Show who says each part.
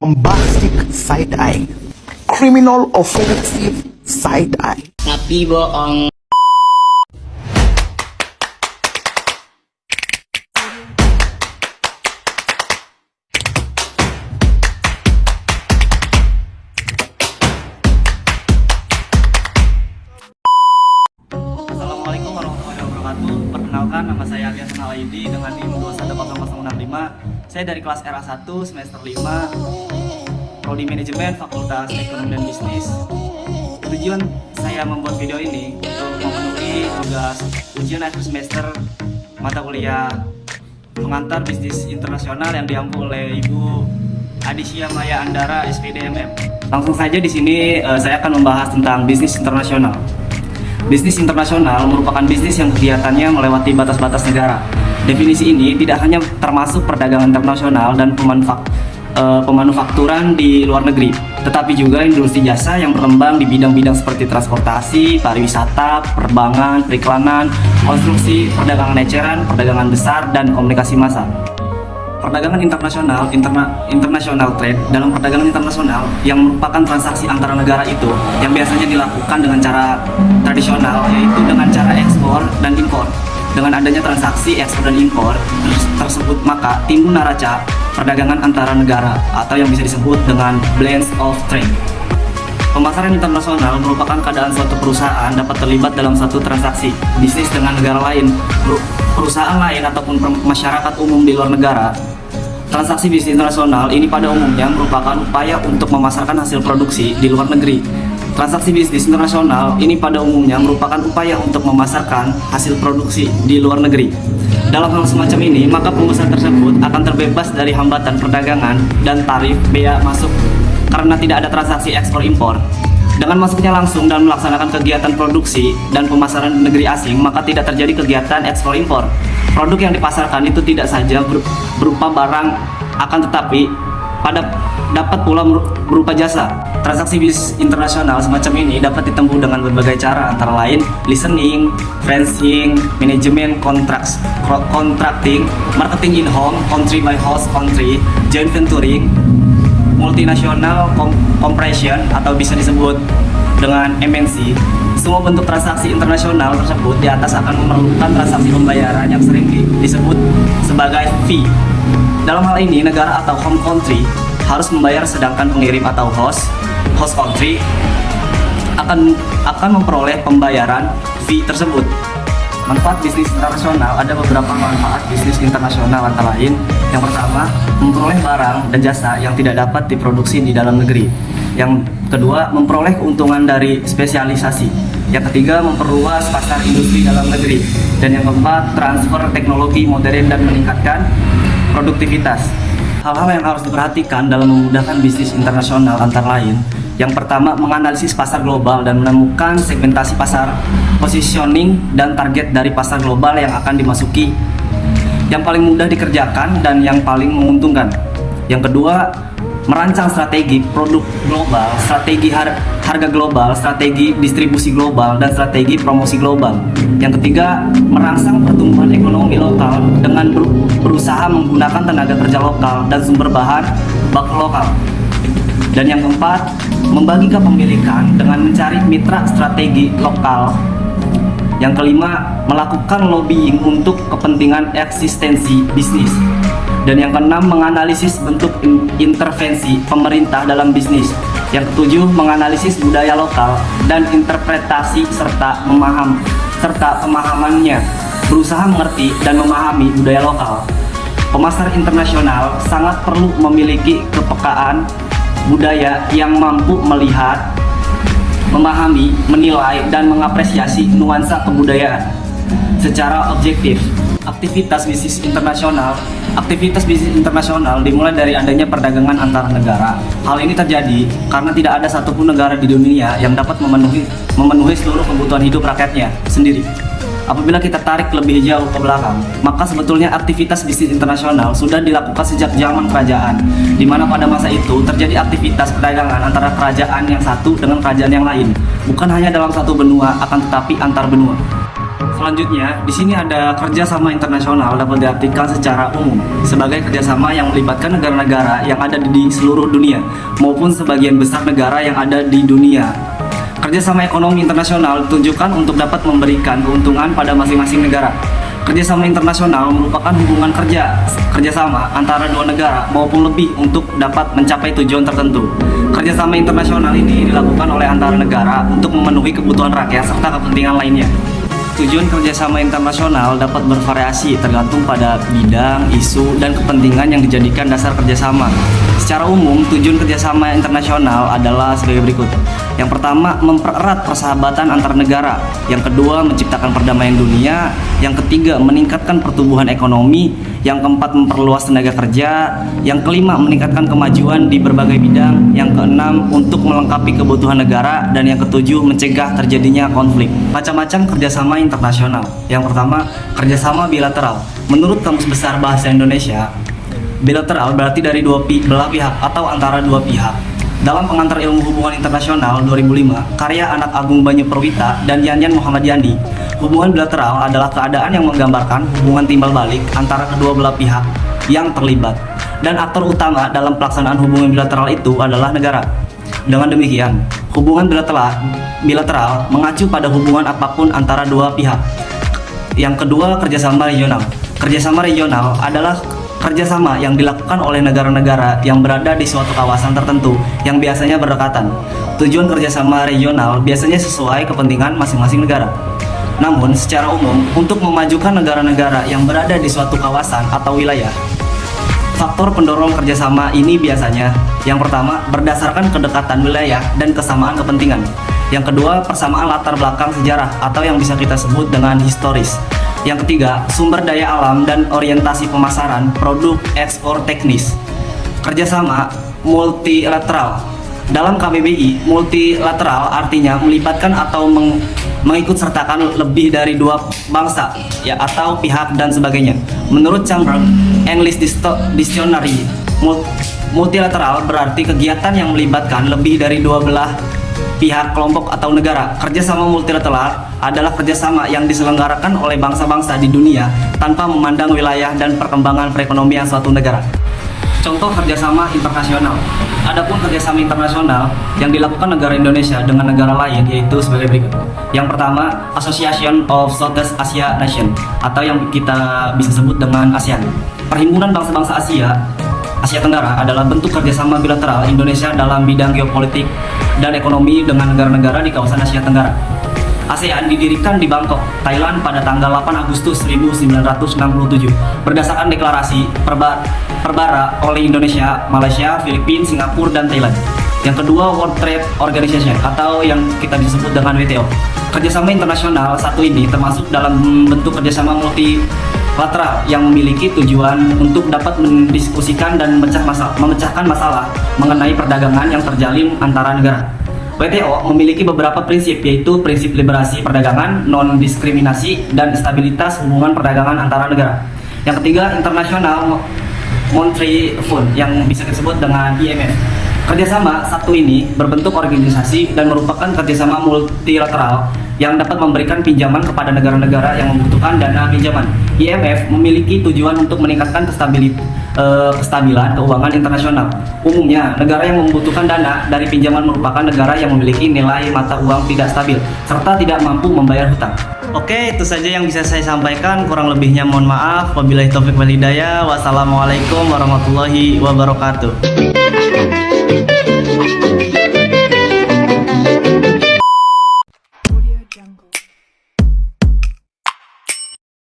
Speaker 1: bombastic side-eye, criminal offensive side-eye.
Speaker 2: Tapi bohong.
Speaker 3: Assalamualaikum warahmatullahi wabarakatuh. Perkenalkan, nama saya Alias Nalayudi dengan NIM 2100065. Saya dari kelas RA1 semester 5, Prodi Manajemen Fakultas Ekonomi dan Bisnis. Tujuan saya membuat video ini untuk memenuhi tugas ujian akhir semester mata kuliah pengantar bisnis internasional yang diampu oleh Ibu Adisya Maya Andara SPDMM. Langsung saja di sini saya akan membahas tentang bisnis internasional. Bisnis internasional merupakan bisnis yang kegiatannya melewati batas-batas negara. Definisi ini tidak hanya termasuk perdagangan internasional dan pemanufakturan di luar negeri, tetapi juga industri jasa yang berkembang di bidang-bidang seperti transportasi, pariwisata, perbankan, periklanan, konstruksi, perdagangan eceran, perdagangan besar, dan komunikasi massa. Perdagangan internasional, international trade, dalam perdagangan internasional yang merupakan transaksi antara negara itu yang biasanya dilakukan dengan cara tradisional, yaitu dengan cara ekspor dan impor. Dengan adanya transaksi ekspor dan impor tersebut, maka timbul neraca perdagangan antara negara atau yang bisa disebut dengan balance of trade. Pemasaran internasional merupakan keadaan suatu perusahaan dapat terlibat dalam satu transaksi bisnis dengan negara lain, perusahaan lain ataupun masyarakat umum di luar negara. Transaksi bisnis internasional ini pada umumnya merupakan upaya untuk memasarkan hasil produksi di luar negeri. Transaksi bisnis internasional ini pada umumnya merupakan upaya untuk memasarkan hasil produksi di luar negeri. Dalam hal semacam ini, maka pengusaha tersebut akan terbebas dari hambatan perdagangan dan tarif bea masuk karena tidak ada transaksi ekspor impor. Dengan masuknya langsung dan melaksanakan kegiatan produksi dan pemasaran di negeri asing, maka tidak terjadi kegiatan ekspor impor. Produk yang dipasarkan itu tidak saja berupa barang, akan tetapi dapat pula berupa jasa. Transaksi bisnis internasional semacam ini dapat ditempuh dengan berbagai cara, antara lain listening, fencing, manajemen contracting, marketing in home, country by host country, joint venturing, multinational compression atau bisa disebut dengan MNC. Semua bentuk transaksi internasional tersebut di atas akan memerlukan transaksi pembayaran yang sering disebut sebagai fee. Dalam hal ini, negara atau home country harus membayar, sedangkan pengirim atau host country akan memperoleh pembayaran fee tersebut. Manfaat bisnis internasional, ada beberapa manfaat bisnis internasional, antara lain yang pertama, memperoleh barang dan jasa yang tidak dapat diproduksi di dalam negeri. Yang kedua, memperoleh keuntungan dari spesialisasi. Yang ketiga, memperluas pasar industri dalam negeri. Dan yang keempat, transfer teknologi modern dan meningkatkan produktivitas. Hal-hal yang harus diperhatikan dalam memudahkan bisnis internasional antara lain, yang pertama, menganalisis pasar global dan menemukan segmentasi pasar, positioning dan target dari pasar global yang akan dimasuki, yang paling mudah dikerjakan dan yang paling menguntungkan. Yang kedua, merancang strategi produk global, strategi harga global, strategi distribusi global, dan strategi promosi global. Yang ketiga, merangsang pertumbuhan ekonomi lokal dengan berusaha menggunakan tenaga kerja lokal dan sumber bahan baku lokal. Dan yang keempat, membagi kepemilikan dengan mencari mitra strategi lokal. Yang kelima, melakukan lobbying untuk kepentingan eksistensi bisnis. Dan yang keenam, menganalisis bentuk intervensi pemerintah dalam bisnis. Yang ketujuh, menganalisis budaya lokal dan interpretasi serta pemahamannya, berusaha mengerti dan memahami budaya lokal. Pemasar internasional sangat perlu memiliki kepekaan budaya yang mampu melihat, memahami, menilai, dan mengapresiasi nuansa kebudayaan secara objektif. Aktivitas bisnis internasional dimulai dari adanya perdagangan antar negara. Hal ini terjadi karena tidak ada satupun negara di dunia yang dapat memenuhi seluruh kebutuhan hidup rakyatnya sendiri. Apabila kita tarik lebih jauh ke belakang, maka sebetulnya aktivitas bisnis internasional sudah dilakukan sejak zaman kerajaan, di mana pada masa itu terjadi aktivitas perdagangan antara kerajaan yang satu dengan kerajaan yang lain, bukan hanya dalam satu benua, akan tetapi antar benua. Selanjutnya, di sini ada kerjasama internasional dapat diartikan secara umum sebagai kerjasama yang melibatkan negara-negara yang ada di seluruh dunia maupun sebagian besar negara yang ada di dunia. Kerjasama ekonomi internasional ditujukan untuk dapat memberikan keuntungan pada masing-masing negara. Kerjasama internasional merupakan hubungan kerjasama antara dua negara maupun lebih untuk dapat mencapai tujuan tertentu. Kerjasama internasional ini dilakukan oleh antara negara untuk memenuhi kebutuhan rakyat serta kepentingan lainnya. Tujuan kerjasama internasional dapat bervariasi tergantung pada bidang, isu, dan kepentingan yang dijadikan dasar kerjasama. Secara umum, tujuan kerjasama internasional adalah sebagai berikut. Yang pertama, mempererat persahabatan antar negara. Yang kedua, menciptakan perdamaian dunia. Yang ketiga, meningkatkan pertumbuhan ekonomi. Yang keempat, memperluas tenaga kerja. Yang kelima, meningkatkan kemajuan di berbagai bidang. Yang keenam, untuk melengkapi kebutuhan negara. Dan yang ketujuh, mencegah terjadinya konflik. Macam-macam kerjasama internasional. Yang pertama, kerjasama bilateral. Menurut Kamus Besar Bahasa Indonesia, bilateral berarti dari dua belah pihak atau antara dua pihak. Dalam Pengantar Ilmu Hubungan Internasional 2005, karya Anak Agung Banyu Perwita dan Yanyan Muhammad Yandi, hubungan bilateral adalah keadaan yang menggambarkan hubungan timbal balik antara kedua belah pihak yang terlibat. Dan aktor utama dalam pelaksanaan hubungan bilateral itu adalah negara. Dengan demikian, hubungan bilateral mengacu pada hubungan apapun antara dua pihak. Yang kedua, kerjasama regional. Kerjasama regional adalah kerjasama yang dilakukan oleh negara-negara yang berada di suatu kawasan tertentu yang biasanya berdekatan. Tujuan kerjasama regional biasanya sesuai kepentingan masing-masing negara. Namun, secara umum, untuk memajukan negara-negara yang berada di suatu kawasan atau wilayah, faktor pendorong kerjasama ini biasanya, yang pertama, berdasarkan kedekatan wilayah dan kesamaan kepentingan. Yang kedua, persamaan latar belakang sejarah atau yang bisa kita sebut dengan historis. Yang ketiga, sumber daya alam dan orientasi pemasaran, produk, ekspor, teknis. Kerjasama multilateral. Dalam KBBI, multilateral artinya melibatkan atau mengikut sertakan lebih dari dua bangsa, ya, atau pihak dan sebagainya. Menurut Chamberlain English Dictionary, multilateral berarti kegiatan yang melibatkan lebih dari dua belah pihak, kelompok, atau negara. Kerjasama multilateral adalah kerjasama yang diselenggarakan oleh bangsa-bangsa di dunia tanpa memandang wilayah dan perkembangan perekonomian suatu negara. Contoh kerjasama internasional. Adapun kerjasama internasional yang dilakukan negara Indonesia dengan negara lain yaitu sebagai berikut. Yang pertama, Association of Southeast Asia Nation atau yang kita bisa sebut dengan ASEAN. Perhimpunan bangsa-bangsa Asia Tenggara adalah bentuk kerjasama bilateral Indonesia dalam bidang geopolitik dan ekonomi dengan negara-negara di kawasan Asia Tenggara. ASEAN didirikan di Bangkok, Thailand pada tanggal 8 Agustus 1967 berdasarkan deklarasi Perbara oleh Indonesia, Malaysia, Filipina, Singapura, dan Thailand. Yang kedua, World Trade Organization atau yang kita bisa sebut dengan WTO. Kerjasama internasional satu ini termasuk dalam bentuk kerjasama multilateral yang memiliki tujuan untuk dapat mendiskusikan dan memecahkan masalah mengenai perdagangan yang terjalin antara negara. WTO memiliki beberapa prinsip, yaitu prinsip liberasi perdagangan, non-diskriminasi, dan stabilitas hubungan perdagangan antara negara. Yang ketiga, International Monetary Fund yang bisa disebut dengan IMF. Kerjasama satu ini berbentuk organisasi dan merupakan kerjasama multilateral yang dapat memberikan pinjaman kepada negara-negara yang membutuhkan dana pinjaman. IMF memiliki tujuan untuk meningkatkan kestabilan keuangan internasional. Umumnya, negara yang membutuhkan dana dari pinjaman merupakan negara yang memiliki nilai mata uang tidak stabil serta tidak mampu membayar hutang. Oke, itu saja yang bisa saya sampaikan. Kurang lebihnya mohon maaf. Wabillahi taufiq wal hidayah. Wassalamualaikum warahmatullahi wabarakatuh.